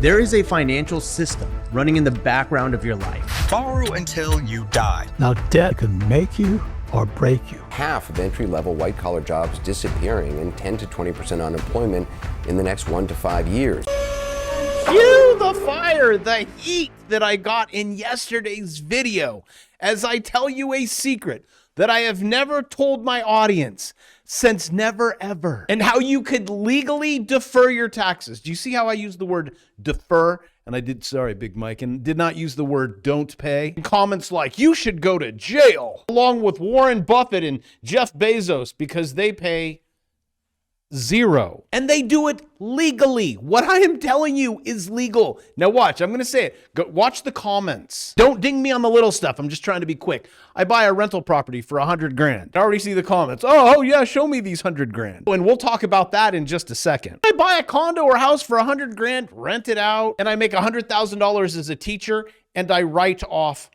There is a financial system running in the background of your life. Borrow until you die. Now, debt can make you or break you. Half of entry-level white-collar jobs disappearing and 10 to 20% unemployment in the next 1 to 5 years. Cue the fire, the heat that I got in yesterday's video as I tell you a secret that I have never told my audience since never ever, and how you could legally defer your taxes. Do you see how I use the word defer? And I did, sorry, Big Mike, and did not use the word don't pay. Comments like, you should go to jail, along with Warren Buffett and Jeff Bezos, because they pay zero. And they do it legally. What I am telling you is legal. Now watch, I'm going to say it. Go, watch the comments. Don't ding me on the little stuff. I'm just trying to be quick. I buy a rental property for $100,000. I already see the comments. Oh yeah, show me these $100,000. And we'll talk about that in just a second. I buy a condo or house for $100,000, rent it out, and I make $100,000 as a teacher, and I write off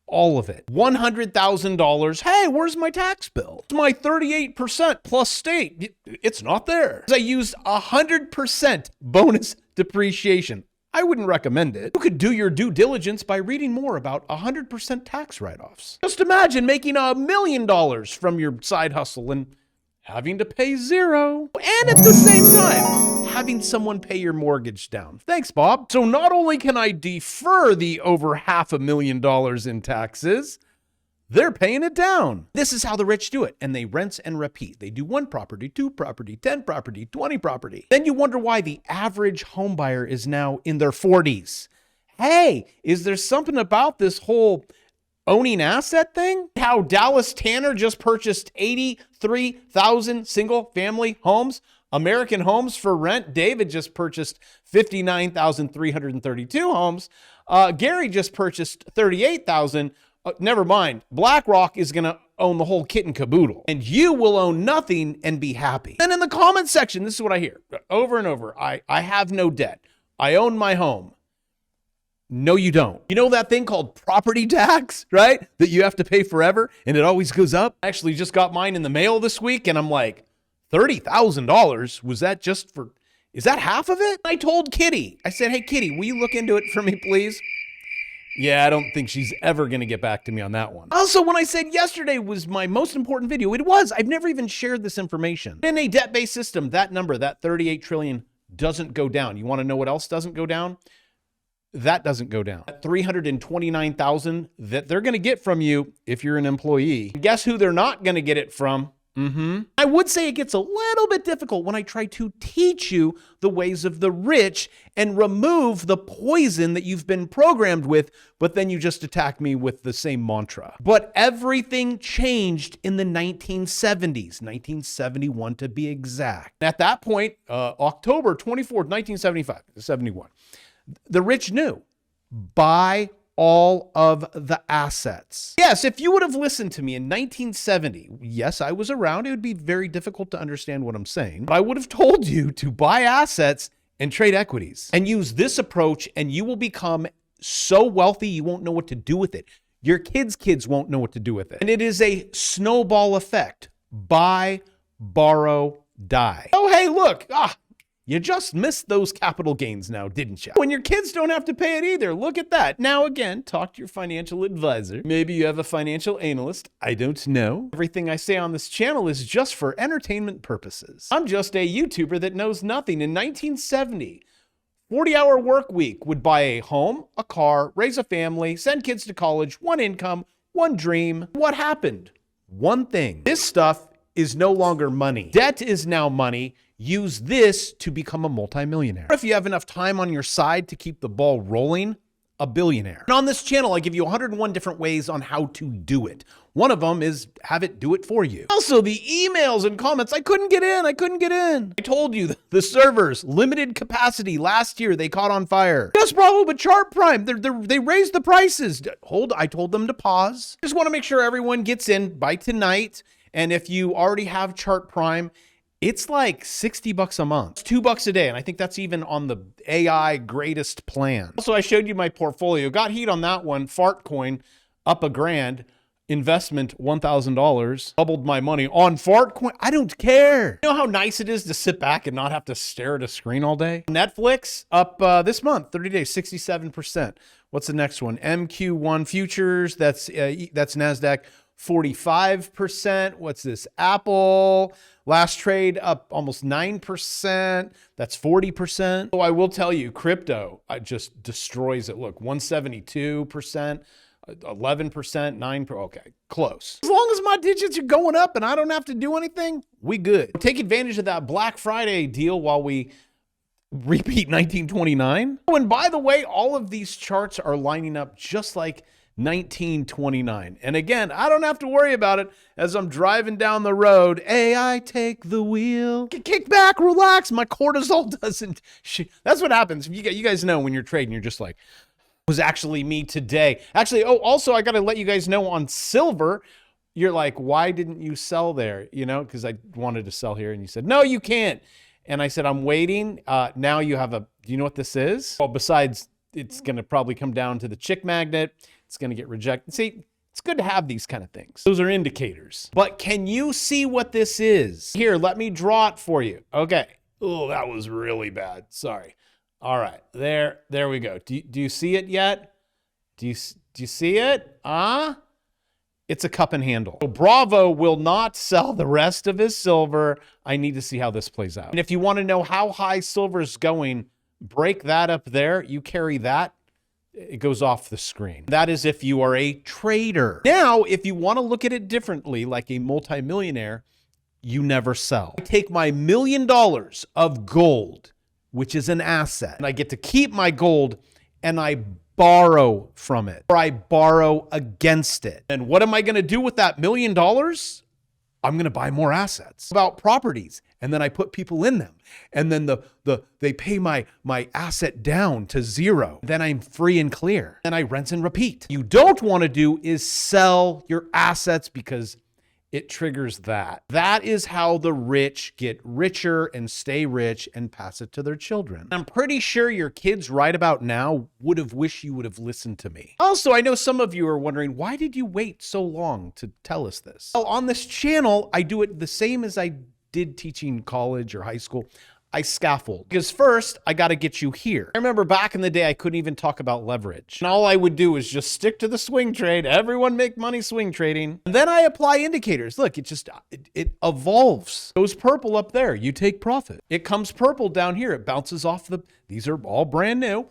all of it. $100,000. Hey, where's my tax bill? It's my 38% plus state. It's not there. I used 100% bonus depreciation. I wouldn't recommend it. You could do your due diligence by reading more about 100% tax write-offs. Just imagine making $1 million from your side hustle and having to pay zero. And at the same time, having someone pay your mortgage down. Thanks, Bob. So not only can I defer the over $500,000 in taxes, they're paying it down. This is how the rich do it. And they rinse and repeat. They do 1 property, 2 property, 10 property, 20 property. Then you wonder why the average home buyer is now in their 40s. Hey, is there something about this whole owning asset thing? How Dallas Tanner just purchased 83,000 single family homes, American homes for rent. David just purchased 59,332 homes. Gary just purchased 38,000. Never mind. BlackRock is going to own the whole kit and caboodle, and you will own nothing and be happy. And in the comment section, this is what I hear over and over. I have no debt. I own my home. No, you don't. You know that thing called property tax, right? That you have to pay forever and it always goes up? I actually just got mine in the mail this week and I'm like, $30,000? Was that just for, is that half of it? I told Kitty, I said, hey, Kitty, will you look into it for me, please? Yeah, I don't think she's ever going to get back to me on that one. Also, when I said yesterday was my most important video, it was. I've never even shared this information. In a debt-based system, that number, that 38 trillion doesn't go down. You want to know what else doesn't go down? That doesn't go down. 329,000 that they're going to get from you if you're an employee. Guess who they're not going to get it from? I would say it gets a little bit difficult when I try to teach you the ways of the rich and remove the poison that you've been programmed with, but then you just attack me with the same mantra. But everything changed in the 1970s, 1971 to be exact. At that point, October 24th, 1971, the rich knew, buy all of the assets. Yes, if you would have listened to me in 1970, yes, I was around. It would be very difficult to understand what I'm saying, but I would have told you to buy assets and trade equities and use this approach, and you will become so wealthy you won't know what to do with it. Your kids won't know what to do with it. And it is a snowball effect. Buy, borrow, die. Oh, hey, look, you just missed those capital gains now, didn't you? When your kids don't have to pay it either. Look at that. Now, again, talk to your financial advisor. Maybe you have a financial analyst. I don't know. Everything I say on this channel is just for entertainment purposes. I'm just a YouTuber that knows nothing. In 1970, 40-hour work week would buy a home, a car, raise a family, send kids to college, one income, one dream. What happened? One thing. This stuff is no longer money. Debt is now money. Use this to become a multimillionaire. If you have enough time on your side to keep the ball rolling, a billionaire. And on this channel, I give you 101 different ways on how to do it. One of them is have it do it for you. Also, the emails and comments, I couldn't get in. I told you the servers, limited capacity. Last year, they caught on fire. Just problem with Chart Prime. They raised the prices. I told them to pause. Just want to make sure everyone gets in by tonight. And if you already have Chart Prime, it's like $60 a month. It's $2 a day. And I think that's even on the AI greatest plan. Also, I showed you my portfolio. Got heat on that one. Fart coin up $1,000. investment $1,000, doubled my money on fart coin. I don't care. You know how nice it is to sit back and not have to stare at a screen all day? Netflix up this month, 30 days, 67%. What's the next one? MQ1 futures, that's NASDAQ, 45%. What's this? Apple, last trade up almost 9%. That's 40%. So I will tell you, crypto, just destroys it. Look, 172%. 11%, 9%, okay, close. As long as my digits are going up and I don't have to do anything, we good. Take advantage of that Black Friday deal while we repeat 1929. Oh, and by the way, all of these charts are lining up just like 1929. And again, I don't have to worry about it as I'm driving down the road. Hey, I take the wheel. Kick back, relax. My cortisol doesn't. That's what happens. You guys know when you're trading, you're just like, was actually me today. Actually, oh, also, I got to let you guys know on silver, you're like, why didn't you sell there? You know, because I wanted to sell here. And you said, no, you can't. And I said, I'm waiting. Now you have do you know what this is? Well, besides, it's going to probably come down to the chick magnet. It's going to get rejected. See, it's good to have these kind of things. Those are indicators. But can you see what this is? Here, let me draw it for you. Okay. Oh, that was really bad. Sorry. All right, there we go. Do you see it yet? Do you see it? It's a cup and handle. So Bravo will not sell the rest of his silver. I need to see how this plays out. And if you want to know how high silver is going, break that up there. You carry that, it goes off the screen. That is if you are a trader. Now, if you want to look at it differently, like a multimillionaire, you never sell. I take my $1 million of gold, which is an asset, and I get to keep my gold and I borrow from it, or I borrow against it. And what am I going to do with that $1 million? I'm going to buy more assets. About properties, and then I put people in them, and then they pay my asset down to zero. Then I'm free and clear, and I rinse and repeat. What you don't want to do is sell your assets because it triggers that. That is how the rich get richer and stay rich and pass it to their children. I'm pretty sure your kids right about now would have wished you would have listened to me. Also, I know some of you are wondering, why did you wait so long to tell us this? Well, on this channel, I do it the same as I did teaching college or high school. I scaffold. Because first, I got to get you here. I remember back in the day, I couldn't even talk about leverage. And all I would do is just stick to the swing trade. Everyone make money swing trading. And then I apply indicators. Look, it evolves. It goes purple up there. You take profit. It comes purple down here. It bounces off these are all brand new.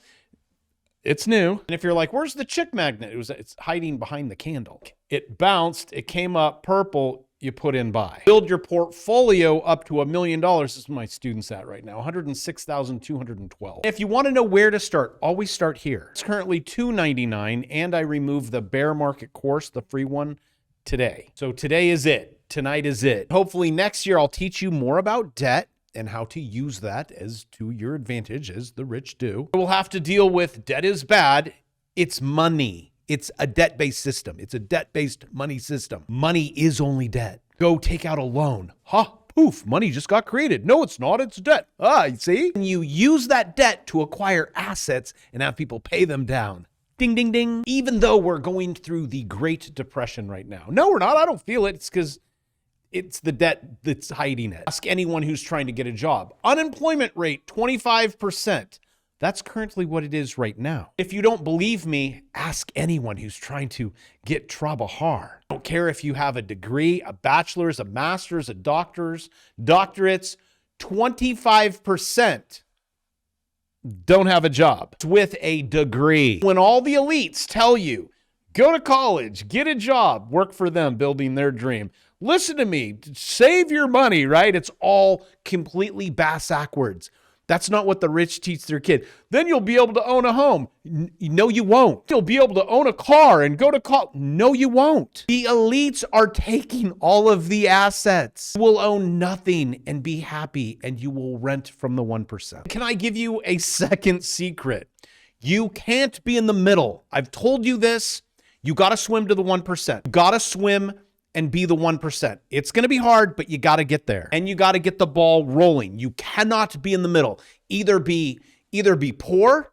It's new. And if you're like, where's the chick magnet? It's hiding behind the candle. It bounced. It came up purple. You put in buy. Build your portfolio up to $1 million. This is my students at right now, 106,212. If you want to know where to start, always start here. It's currently $299, and I removed the bear market course, the free one, today. So today is it. Tonight is it. Hopefully next year I'll teach you more about debt and how to use that as to your advantage, as the rich do. We'll have to deal with debt is bad. It's money. It's a debt-based system. It's a debt-based money system. Money is only debt. Go take out a loan. Poof, money just got created. No, it's not. It's debt. You see? And you use that debt to acquire assets and have people pay them down. Ding, ding, ding. Even though we're going through the Great Depression right now. No, we're not. I don't feel it. It's because it's the debt that's hiding it. Ask anyone who's trying to get a job. Unemployment rate, 25%. That's currently what it is right now. If you don't believe me, ask anyone who's trying to get Trabahar. I don't care if you have a degree, a bachelor's, a master's, a doctorates, 25% don't have a job with a degree. When all the elites tell you, go to college, get a job, work for them, building their dream. Listen to me, save your money, right? It's all completely bass-backwards. That's not what the rich teach their kid. Then you'll be able to own a home. No, you won't. You'll be able to own a car and go to college. No, you won't. The elites are taking all of the assets. You will own nothing and be happy, and you will rent from the 1%. Can I give you a second secret? You can't be in the middle. I've told you this. You got to swim to the 1%. You got to swim and be the 1%. It's going to be hard, but you got to get there. And you got to get the ball rolling. You cannot be in the middle. Either be poor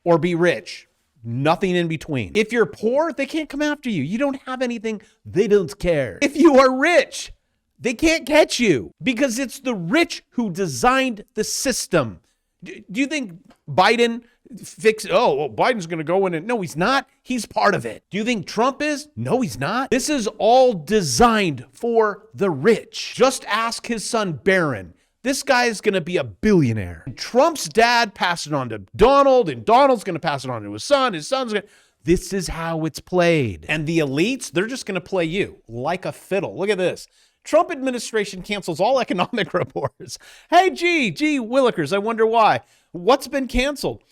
or be rich. nothing in between. If you're poor, they can't come after you. You don't have anything, they don't care. If you are rich, they can't catch you because it's the rich who designed the system. Do you think Biden Biden's going to go in and no, he's not. He's part of it. Do you think Trump is? No, he's not. This is all designed for the rich. Just ask his son, Barron. This guy is going to be a billionaire. Trump's dad passed it on to Donald, and Donald's going to pass it on to his son. His son's going to... This is how it's played. And the elites, they're just going to play you like a fiddle. Look at this. Trump administration cancels all economic reports. Hey, gee, Willikers, I wonder why. What's been canceled?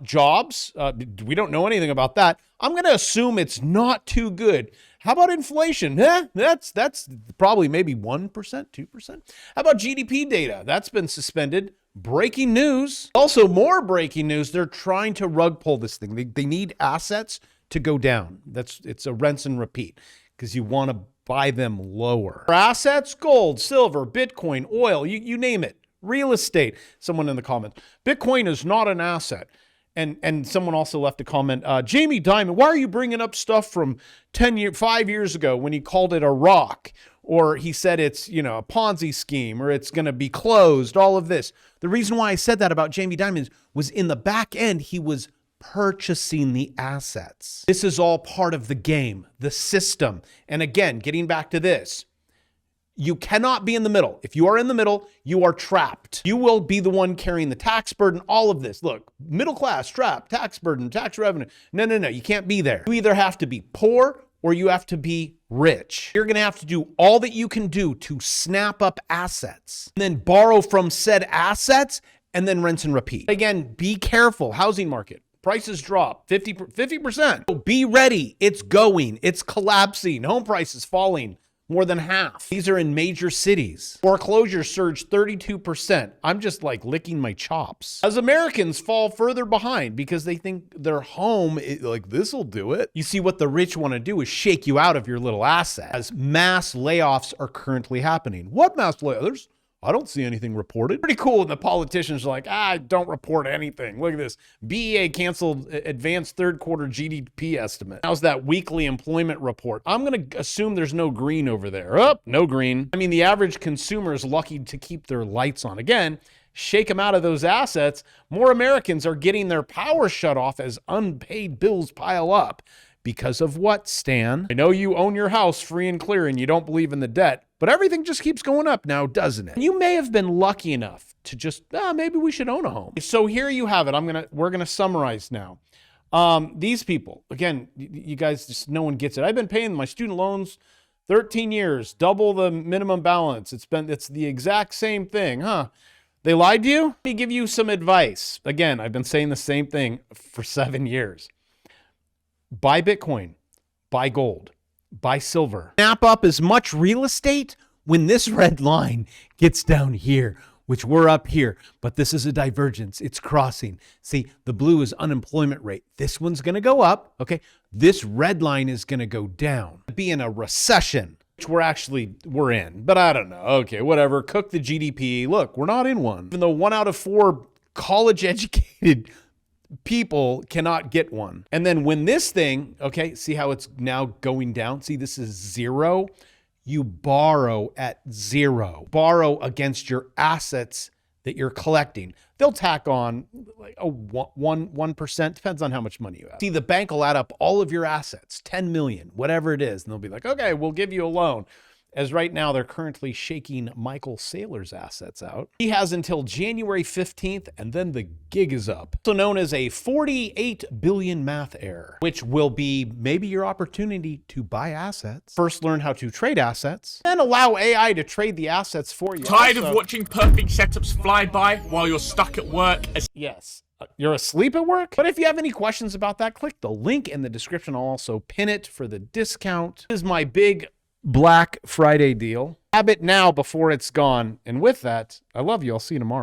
Jobs. We don't know anything about that. I'm going to assume it's not too good. How about inflation? That's probably maybe 1%, 2%. How about GDP data? That's been suspended. Breaking news. Also, more breaking news. They're trying to rug pull this thing. They need assets to go down. It's a rinse and repeat because you want to buy them lower. For assets, gold, silver, Bitcoin, oil, you name it. Real estate. Someone in the comments. Bitcoin is not an asset. And someone also left a comment, Jamie Dimon, why are you bringing up stuff from 5 years ago when he called it a rock? Or he said it's, a Ponzi scheme or it's going to be closed, all of this. The reason why I said that about Jamie Dimon was in the back end, he was purchasing the assets. This is all part of the game, the system. And again, getting back to this, you cannot be in the middle. If you are in the middle, you are trapped. You will be the one carrying the tax burden, all of this. Look, middle class, trapped, tax burden, tax revenue. No, you can't be there. You either have to be poor or you have to be rich. You're going to have to do all that you can do to snap up assets and then borrow from said assets and then rinse and repeat. Again, be careful. Housing market. Prices drop 50%. So be ready. It's going. It's collapsing. Home prices falling more than half. These are in major cities. Foreclosures surged 32%. I'm just like licking my chops. As Americans fall further behind because they think their home, this will do it. You see, what the rich want to do is shake you out of your little asset. As mass layoffs are currently happening. What mass layoffs? I don't see anything reported. Pretty cool when the politicians are like, don't report anything. Look at this. BEA canceled advanced third quarter GDP estimate. How's that weekly employment report? I'm going to assume there's no green over there. Oh, no green. I mean, the average consumer is lucky to keep their lights on. Again, shake them out of those assets. More Americans are getting their power shut off as unpaid bills pile up. Because of what, Stan? I know you own your house free and clear and you don't believe in the debt, but everything just keeps going up now, doesn't it? You may have been lucky enough to just, maybe we should own a home. So here you have it. We're gonna summarize now. These people, again, you guys, just no one gets it. I've been paying my student loans 13 years, double the minimum balance. It's the exact same thing, huh? They lied to you? Let me give you some advice. Again, I've been saying the same thing for 7 years. Buy Bitcoin, buy gold, buy silver. Snap up as much real estate when this red line gets down here, which we're up here, but this is a divergence. It's crossing. See, the blue is unemployment rate. This one's going to go up, okay? This red line is going to go down. Be in a recession, which we're in, but I don't know. Okay, whatever. Cook the GDP. Look, we're not in one. Even though 1 out of 4 college-educated people cannot get one. And then when this thing, okay, see how it's now going down? See, this is 0. You borrow at 0. Borrow against your assets that you're collecting. They'll tack on like a 1%, depends on how much money you have. See, the bank will add up all of your assets, 10 million, whatever it is, and they'll be like, okay, we'll give you a loan. As right now, they're currently shaking Michael Saylor's assets out. He has until January 15th, and then the gig is up. Also known as a 48 billion math error, which will be maybe your opportunity to buy assets. First, learn how to trade assets, then allow AI to trade the assets for you. Tired of watching perfect setups fly by while you're stuck at work? Yes. You're asleep at work? But if you have any questions about that, click the link in the description. I'll also pin it for the discount. This is my big Black Friday deal. Grab it now before it's gone. And with that, I love you. I'll see you tomorrow.